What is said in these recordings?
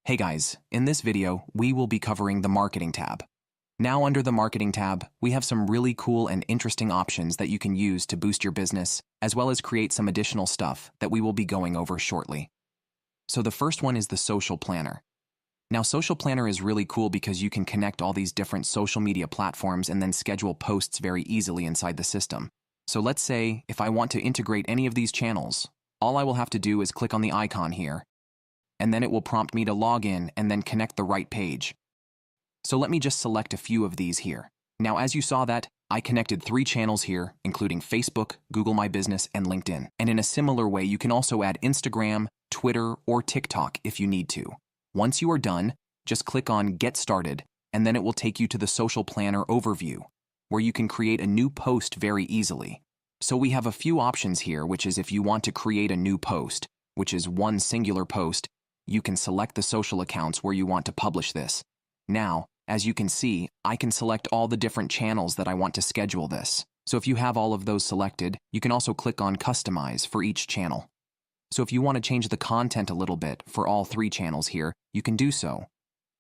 Hey guys, in this video, we will be covering the Marketing tab. Now under the Marketing tab, we have some really cool and interesting options that you can use to boost your business, as well as create some additional stuff that we will be going over shortly. So the first one is the Social Planner. Now Social Planner is really cool because you can connect all these different social media platforms and then schedule posts very easily inside the system. So let's say if I want to integrate any of these channels, all I will have to do is click on the icon here, and then it will prompt me to log in and then connect the right page. So let me just select a few of these here. Now, as you saw that, I connected 3 channels here, including Facebook, Google My Business, and LinkedIn. And in a similar way, you can also add Instagram, Twitter, or TikTok if you need to. Once you are done, just click on Get Started, and then it will take you to the Social Planner overview, where you can create a new post very easily. So we have a few options here, which is if you want to create a new post, which is one singular post, you can select the social accounts where you want to publish this. Now, as you can see, I can select all the different channels that I want to schedule this. So if you have all of those selected, you can also click on Customize for each channel. So if you want to change the content a little bit for all 3 channels here, you can do so.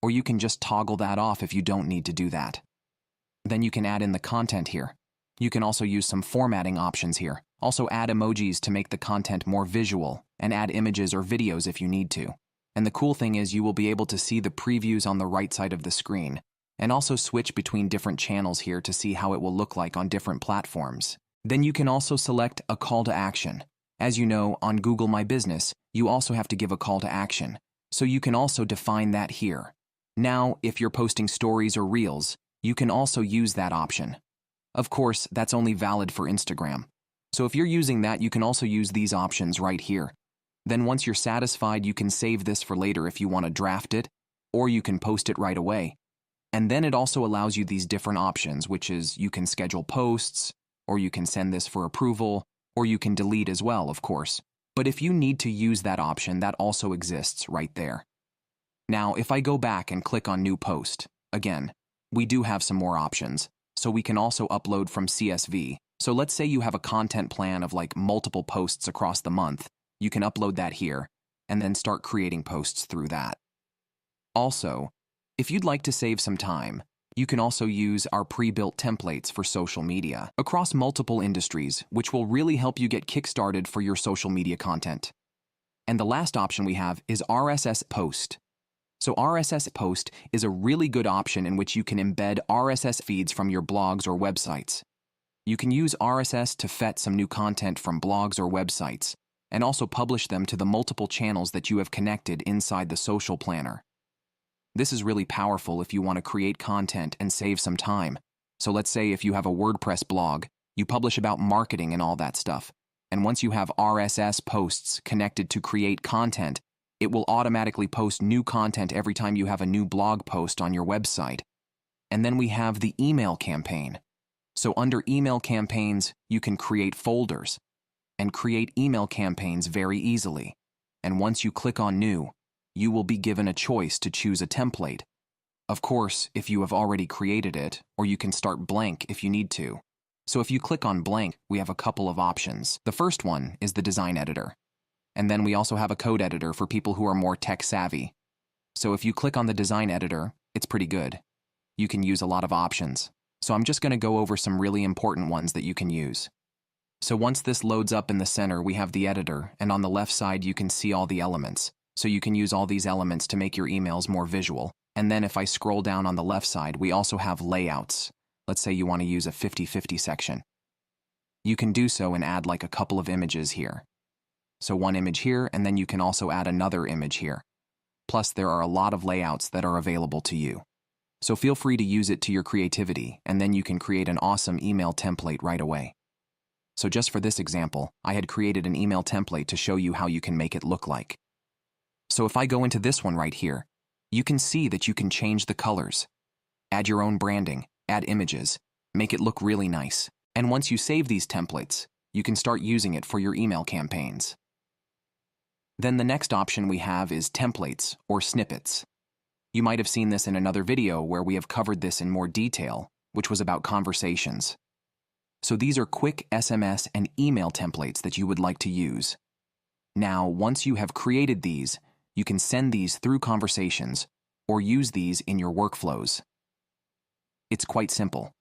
Or you can just toggle that off if you don't need to do that. Then you can add in the content here. You can also use some formatting options here. Also add emojis to make the content more visual, and add images or videos if you need to. And the cool thing is you will be able to see the previews on the right side of the screen, and also switch between different channels here to see how it will look like on different platforms. Then you can also select a call to action. As you know, on Google My Business, you also have to give a call to action, so you can also define that here. Now, if you're posting stories or reels, you can also use that option. Of course, that's only valid for Instagram. So if you're using that, you can also use these options right here. Then once you're satisfied, you can save this for later if you want to draft it, or you can post it right away. And then it also allows you these different options, which is you can schedule posts, or you can send this for approval, or you can delete as well, of course. But if you need to use that option, that also exists right there. Now, if I go back and click on New Post, again, we do have some more options. So we can also upload from CSV. So let's say you have a content plan of like multiple posts across the month. You can upload that here, and then start creating posts through that. Also, if you'd like to save some time, you can also use our pre-built templates for social media across multiple industries, which will really help you get kickstarted for your social media content. And the last option we have is RSS Post. So RSS Post is a really good option in which you can embed RSS feeds from your blogs or websites. You can use RSS to fetch some new content from blogs or websites, and also publish them to the multiple channels that you have connected inside the Social Planner. This is really powerful if you want to create content and save some time. So let's say if you have a WordPress blog, you publish about marketing and all that stuff, and once you have RSS posts connected to create content, it will automatically post new content every time you have a new blog post on your website. And then we have the email campaign. So under email campaigns, you can create folders and create email campaigns very easily. And once you click on New, you will be given a choice to choose a template. Of course, if you have already created it, or you can start blank if you need to. So if you click on blank, we have a couple of options. The first one is the design editor. And then we also have a code editor for people who are more tech savvy. So if you click on the design editor, it's pretty good. You can use a lot of options. So I'm just going to go over some really important ones that you can use. So once this loads up in the center, we have the editor, and on the left side you can see all the elements. So you can use all these elements to make your emails more visual. And then if I scroll down on the left side, we also have layouts. Let's say you want to use a 50-50 section. You can do so and add like a couple of images here. So one image here, and then you can also add another image here. Plus there are a lot of layouts that are available to you. So feel free to use it to your creativity, and then you can create an awesome email template right away. So just for this example, I had created an email template to show you how you can make it look like. So if I go into this one right here, you can see that you can change the colors, add your own branding, add images, make it look really nice. And once you save these templates, you can start using it for your email campaigns. Then the next option we have is templates or snippets. You might have seen this in another video where we have covered this in more detail, which was about conversations. So these are quick SMS and email templates that you would like to use. Now, once you have created these, you can send these through conversations or use these in your workflows. It's quite simple.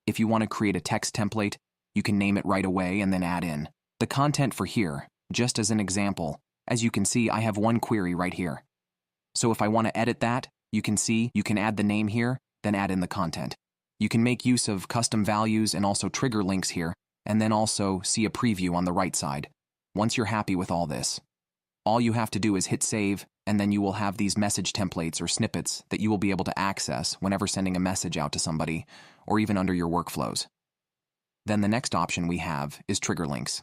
If you want to create a text template, you can name it right away and then add in the content for here. Just as an example, as you can see, I have one query right here. So if I want to edit that, you can see you can add the name here, then add in the content. You can make use of custom values and also trigger links here, and then also see a preview on the right side. Once you're happy with all this, all you have to do is hit save, and then you will have these message templates or snippets that you will be able to access whenever sending a message out to somebody, or even under your workflows. Then the next option we have is trigger links.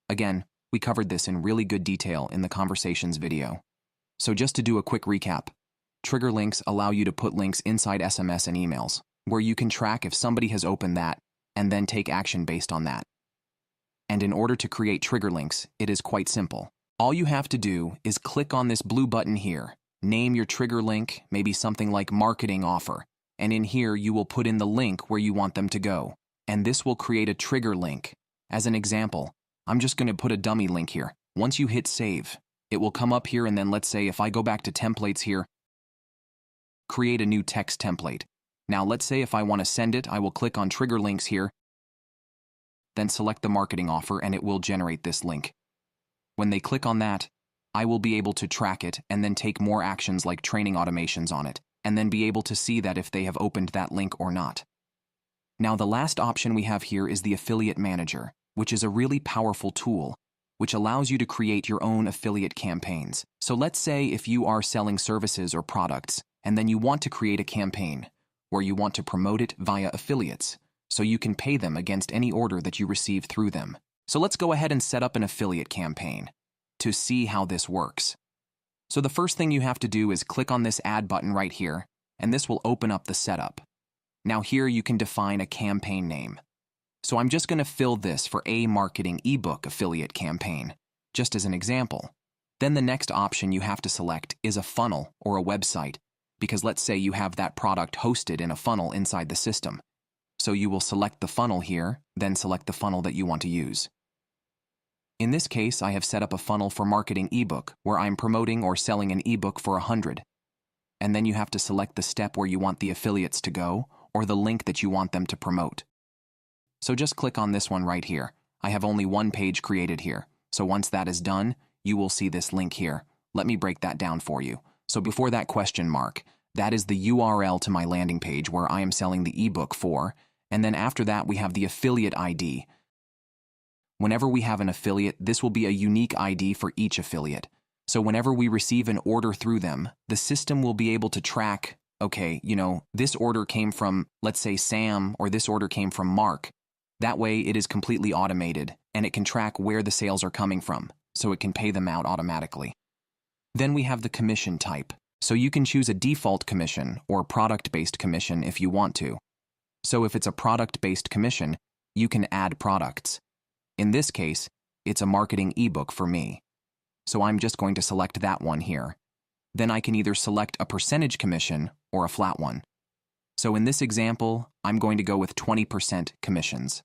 Again, we covered this in really good detail in the conversations video. So just to do a quick recap, trigger links allow you to put links inside SMS and emails, where you can track if somebody has opened that and then take action based on that. And in order to create trigger links, it is quite simple. All you have to do is click on this blue button here, name your trigger link, maybe something like marketing offer, and in here you will put in the link where you want them to go, and this will create a trigger link. As an example, I'm just going to put a dummy link here. Once you hit save, it will come up here, and then let's say if I go back to templates here, create a new text template. Now let's say if I want to send it, I will click on trigger links here, then select the marketing offer, and it will generate this link. When they click on that, I will be able to track it and then take more actions like training automations on it, and then be able to see that if they have opened that link or not. Now the last option we have here is the Affiliate Manager, which is a really powerful tool, which allows you to create your own affiliate campaigns. So let's say if you are selling services or products, and then you want to create a campaign where you want to promote it via affiliates, so you can pay them against any order that you receive through them. So let's go ahead and set up an affiliate campaign to see how this works. So the first thing you have to do is click on this add button right here, and this will open up the setup. Now here you can define a campaign name. So I'm just going to fill this for a marketing ebook affiliate campaign, just as an example. Then the next option you have to select is a funnel or a website, because let's say you have that product hosted in a funnel inside the system. So you will select the funnel here, then select the funnel that you want to use. In this case, I have set up a funnel for marketing ebook where I'm promoting or selling an ebook for 100. And then you have to select the step where you want the affiliates to go or the link that you want them to promote. So just click on this one right here. I have only one page created here. So once that is done, you will see this link here. Let me break that down for you. So before that question mark, that is the URL to my landing page where I am selling the ebook for. And then after that, we have the affiliate ID. Whenever we have an affiliate, this will be a unique ID for each affiliate. So whenever we receive an order through them, the system will be able to track, okay, this order came from, let's say, Sam, or this order came from Mark. That way it is completely automated, and it can track where the sales are coming from, so it can pay them out automatically. Then we have the commission type. So you can choose a default commission or product-based commission if you want to. So if it's a product-based commission, you can add products. In this case, it's a marketing ebook for me. So I'm just going to select that one here. Then I can either select a percentage commission or a flat one. So in this example, I'm going to go with 20% commissions.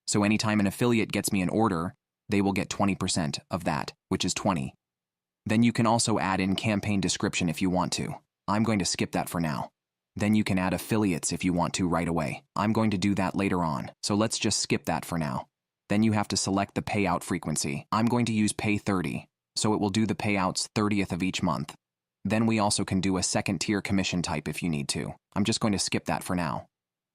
So anytime an affiliate gets me an order, they will get 20% of that, which is 20. Then you can also add in campaign description if you want to. I'm going to skip that for now. Then you can add affiliates if you want to right away. I'm going to do that later on, so let's just skip that for now. Then you have to select the payout frequency. I'm going to use pay 30, so it will do the payouts 30th of each month. Then we also can do a second tier commission type if you need to. I'm just going to skip that for now.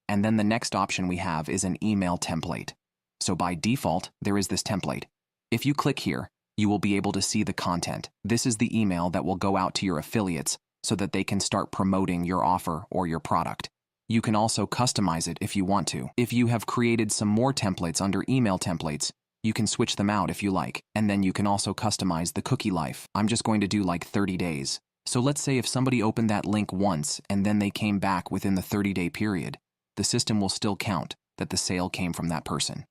And then the next option we have is an email template. So by default, there is this template. If you click here, you will be able to see the content. This is the email that will go out to your affiliates so that they can start promoting your offer or your product. You can also customize it if you want to. If you have created some more templates under email templates, you can switch them out if you like. And then you can also customize the cookie life. I'm just going to do like 30 days. So let's say if somebody opened that link once and then they came back within the 30-day period, the system will still count that the sale came from that person.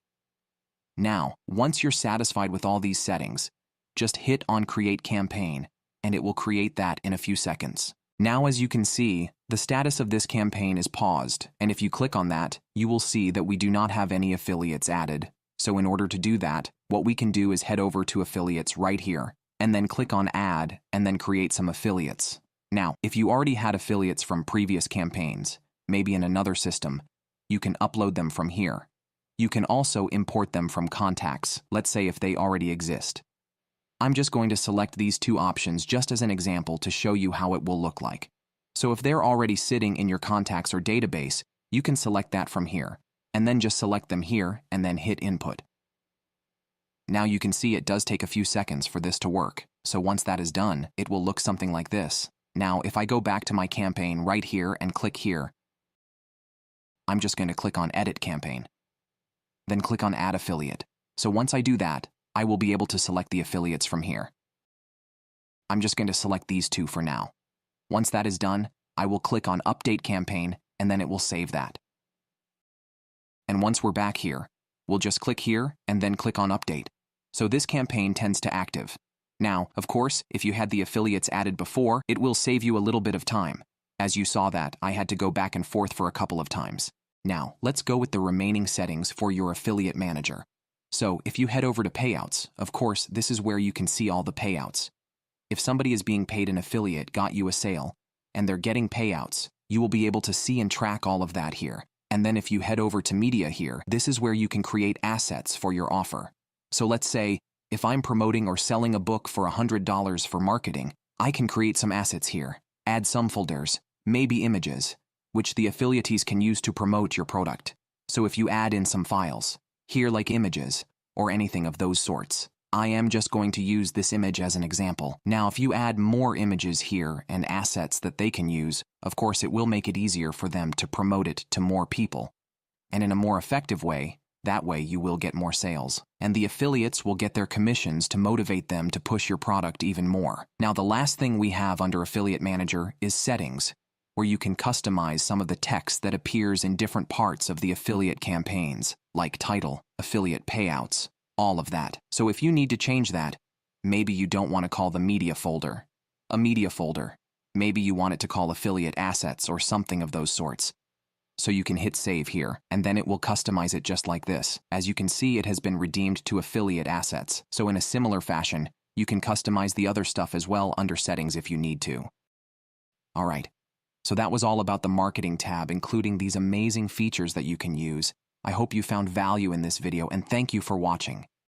Now, once you're satisfied with all these settings, just hit on Create Campaign, and it will create that in a few seconds. Now, as you can see, the status of this campaign is paused, and if you click on that, you will see that we do not have any affiliates added. So in order to do that, what we can do is head over to affiliates right here, and then click on Add, and then create some affiliates. Now, if you already had affiliates from previous campaigns, maybe in another system, you can upload them from here. You can also import them from contacts, let's say if they already exist. I'm just going to select these two options just as an example to show you how it will look like. So if they're already sitting in your contacts or database, you can select that from here, and then just select them here and then hit Input. Now you can see it does take a few seconds for this to work, so once that is done, it will look something like this. Now, if I go back to my campaign right here and click here, I'm just going to click on Edit Campaign. Then click on Add Affiliate. So once I do that, I will be able to select the affiliates from here. I'm just going to select these two for now. Once that is done, I will click on Update Campaign, and then it will save that. And once we're back here, we'll just click here and then click on Update. So this campaign tends to active. Now, of course, if you had the affiliates added before, it will save you a little bit of time. As you saw that, I had to go back and forth for a couple of times. Now, let's go with the remaining settings for your affiliate manager. So, if you head over to Payouts, of course, this is where you can see all the payouts. If somebody is being paid an affiliate got you a sale, and they're getting payouts, you will be able to see and track all of that here. And then if you head over to Media here, this is where you can create assets for your offer. So let's say, if I'm promoting or selling a book for $100 for marketing, I can create some assets here, add some folders, maybe images, which the affiliates can use to promote your product. So if you add in some files, here like images, or anything of those sorts, I am just going to use this image as an example. Now, if you add more images here and assets that they can use, of course it will make it easier for them to promote it to more people. And in a more effective way, that way you will get more sales. And the affiliates will get their commissions to motivate them to push your product even more. Now, the last thing we have under Affiliate Manager is Settings, where you can customize some of the text that appears in different parts of the affiliate campaigns, like title, affiliate payouts, all of that. So if you need to change that, maybe you don't want to call the media folder a media folder. Maybe you want it to call affiliate assets or something of those sorts. So you can hit save here, and then it will customize it just like this. As you can see, it has been redeemed to affiliate assets. So in a similar fashion, you can customize the other stuff as well under settings if you need to. All right. So that was all about the marketing tab, including these amazing features that you can use. I hope you found value in this video, and thank you for watching.